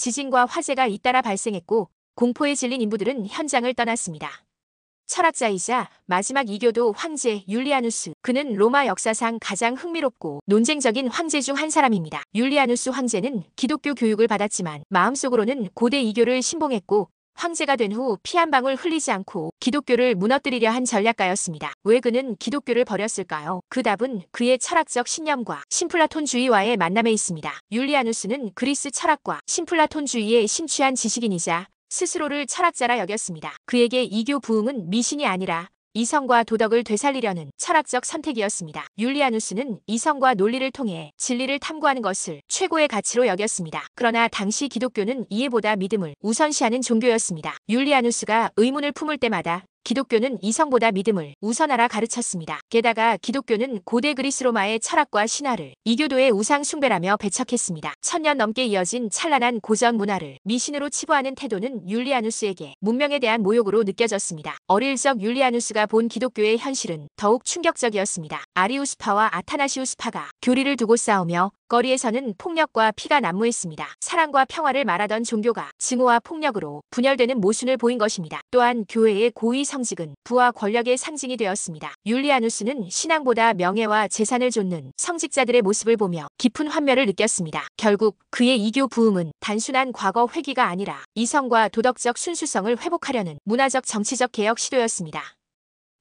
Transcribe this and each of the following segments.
지진과 화재가 잇따라 발생했고 공포에 질린 인부들은 현장을 떠났습니다. 철학자이자 마지막 이교도 황제 율리아누스. 그는 로마 역사상 가장 흥미롭고 논쟁적인 황제 중 한 사람입니다. 율리아누스 황제는 기독교 교육을 받았지만 마음속으로는 고대 이교를 신봉했고 황제가 된 후 피 한 방울 흘리지 않고 기독교를 무너뜨리려 한 전략가였습니다. 왜 그는 기독교를 버렸을까요? 그 답은 그의 철학적 신념과 신플라톤주의와의 만남에 있습니다. 율리아누스는 그리스 철학과 신플라톤주의에 심취한 지식인이자 스스로를 철학자라 여겼습니다. 그에게 이교 부흥은 미신이 아니라 이성과 도덕을 되살리려는 철학적 선택이었습니다. 율리아누스는 이성과 논리를 통해 진리를 탐구하는 것을 최고의 가치로 여겼습니다. 그러나 당시 기독교는 이해보다 믿음을 우선시하는 종교였습니다. 율리아누스가 의문을 품을 때마다 기독교는 이성보다 믿음을 우선하라 가르쳤습니다. 게다가 기독교는 고대 그리스 로마의 철학과 신화를 이교도의 우상 숭배라며 배척했습니다. 1000년 넘게 이어진 찬란한 고전 문화를 미신으로 치부하는 태도는 율리아누스에게 문명에 대한 모욕으로 느껴졌습니다. 어릴 적 율리아누스가 본 기독교의 현실은 더욱 충격적이었습니다. 아리우스파와 아타나시우스파가 교리를 두고 싸우며 거리에서는 폭력과 피가 난무했습니다. 사랑과 평화를 말하던 종교가 증오와 폭력으로 분열되는 모순을 보인 것입니다. 또한 교회의 고위 성직은 부와 권력의 상징이 되었습니다. 율리아누스는 신앙보다 명예와 재산을 좇는 성직자들의 모습을 보며 깊은 환멸을 느꼈습니다. 결국 그의 이교 부흥은 단순한 과거 회귀가 아니라 이성과 도덕적 순수성을 회복하려는 문화적 정치적 개혁 시도였습니다.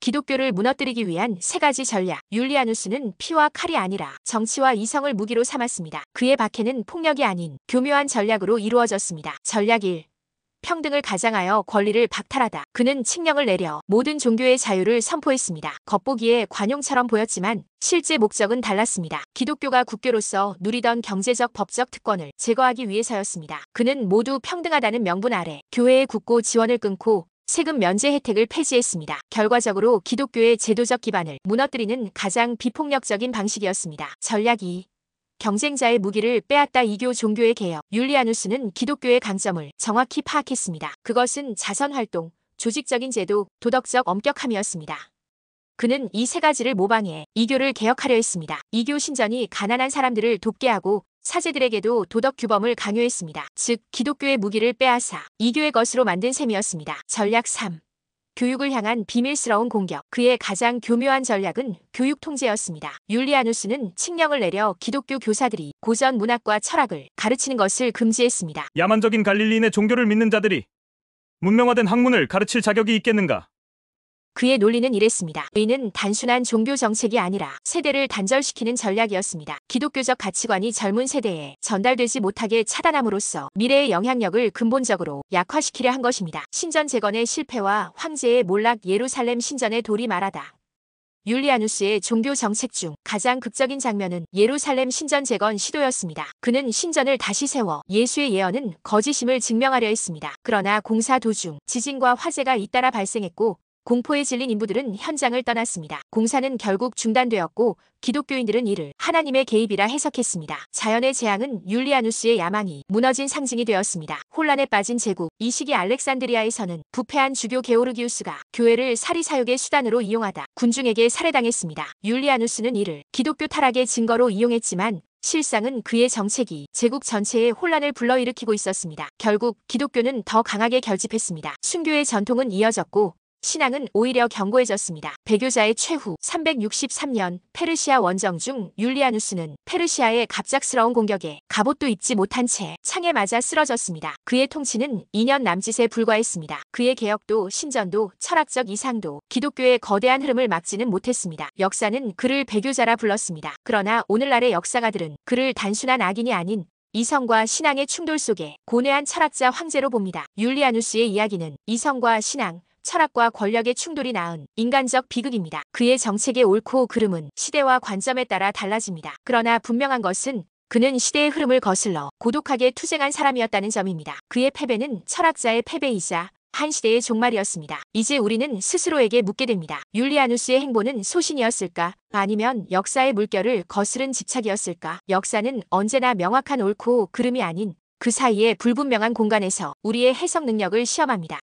기독교를 무너뜨리기 위한 세 가지 전략. 율리아누스는 피와 칼이 아니라 정치와 이성을 무기로 삼았습니다. 그의 박해는 폭력이 아닌 교묘한 전략으로 이루어졌습니다. 전략 1. 평등을 가장하여 권리를 박탈하다. 그는 칙령을 내려 모든 종교의 자유를 선포했습니다. 겉보기에 관용처럼 보였지만 실제 목적은 달랐습니다. 기독교가 국교로서 누리던 경제적 법적 특권을 제거하기 위해서였습니다. 그는 모두 평등하다는 명분 아래 교회의 국고 지원을 끊고 세금 면제 혜택을 폐지했습니다. 결과적으로 기독교의 제도적 기반을 무너뜨리는 가장 비폭력적인 방식이었습니다. 전략 2. 경쟁자의 무기를 빼앗다 이교 종교의 개혁. 율리아누스는 기독교의 강점을 정확히 파악했습니다. 그것은 자선활동, 조직적인 제도, 도덕적 엄격함이었습니다. 그는 이 세 가지를 모방해 이교를 개혁하려 했습니다. 이교 신전이 가난한 사람들을 돕게 하고 사제들에게도 도덕 규범을 강요했습니다. 즉 기독교의 무기를 빼앗아 이교의 것으로 만든 셈이었습니다. 전략 3. 교육을 향한 비밀스러운 공격. 그의 가장 교묘한 전략은 교육 통제였습니다. 율리아누스는 칙령을 내려 기독교 교사들이 고전 문학과 철학을 가르치는 것을 금지했습니다. 야만적인 갈릴리인의 종교를 믿는 자들이 문명화된 학문을 가르칠 자격이 있겠는가? 그의 논리는 이랬습니다. 이는 단순한 종교 정책이 아니라 세대를 단절시키는 전략이었습니다. 기독교적 가치관이 젊은 세대에 전달되지 못하게 차단함으로써 미래의 영향력을 근본적으로 약화시키려 한 것입니다. 신전 재건의 실패와 황제의 몰락. 예루살렘 신전의 돌이 말하다. 율리아누스의 종교 정책 중 가장 극적인 장면은 예루살렘 신전 재건 시도였습니다. 그는 신전을 다시 세워 예수의 예언은 거짓임을 증명하려 했습니다. 그러나 공사 도중 지진과 화재가 잇따라 발생했고 공포에 질린 인부들은 현장을 떠났습니다. 공사는 결국 중단되었고 기독교인들은 이를 하나님의 개입이라 해석했습니다. 자연의 재앙은 율리아누스의 야망이 무너진 상징이 되었습니다. 혼란에 빠진 제국. 이 시기 알렉산드리아에서는 부패한 주교 게오르기우스가 교회를 사리사욕의 수단으로 이용하다 군중에게 살해당했습니다. 율리아누스는 이를 기독교 타락의 증거로 이용했지만 실상은 그의 정책이 제국 전체에 혼란을 불러일으키고 있었습니다. 결국 기독교는 더 강하게 결집했습니다. 순교의 전통은 이어졌고 신앙은 오히려 견고해졌습니다. 배교자의 최후 363년 페르시아 원정 중 율리아누스는 페르시아의 갑작스러운 공격에 갑옷도 입지 못한 채 창에 맞아 쓰러졌습니다. 그의 통치는 2년 남짓에 불과했습니다. 그의 개혁도 신전도 철학적 이상도 기독교의 거대한 흐름을 막지는 못했습니다. 역사는 그를 배교자라 불렀습니다. 그러나 오늘날의 역사가들은 그를 단순한 악인이 아닌 이성과 신앙의 충돌 속에 고뇌한 철학자 황제로 봅니다. 율리아누스의 이야기는 이성과 신앙, 철학과 권력의 충돌이 낳은 인간적 비극입니다. 그의 정책의 옳고 그름은 시대와 관점에 따라 달라집니다. 그러나 분명한 것은 그는 시대의 흐름을 거슬러 고독하게 투쟁한 사람이었다는 점입니다. 그의 패배는 철학자의 패배이자 한 시대의 종말이었습니다. 이제 우리는 스스로에게 묻게 됩니다. 율리아누스의 행보는 소신이었을까? 아니면 역사의 물결을 거스른 집착이었을까? 역사는 언제나 명확한 옳고 그름이 아닌 그 사이의 불분명한 공간에서 우리의 해석 능력을 시험합니다.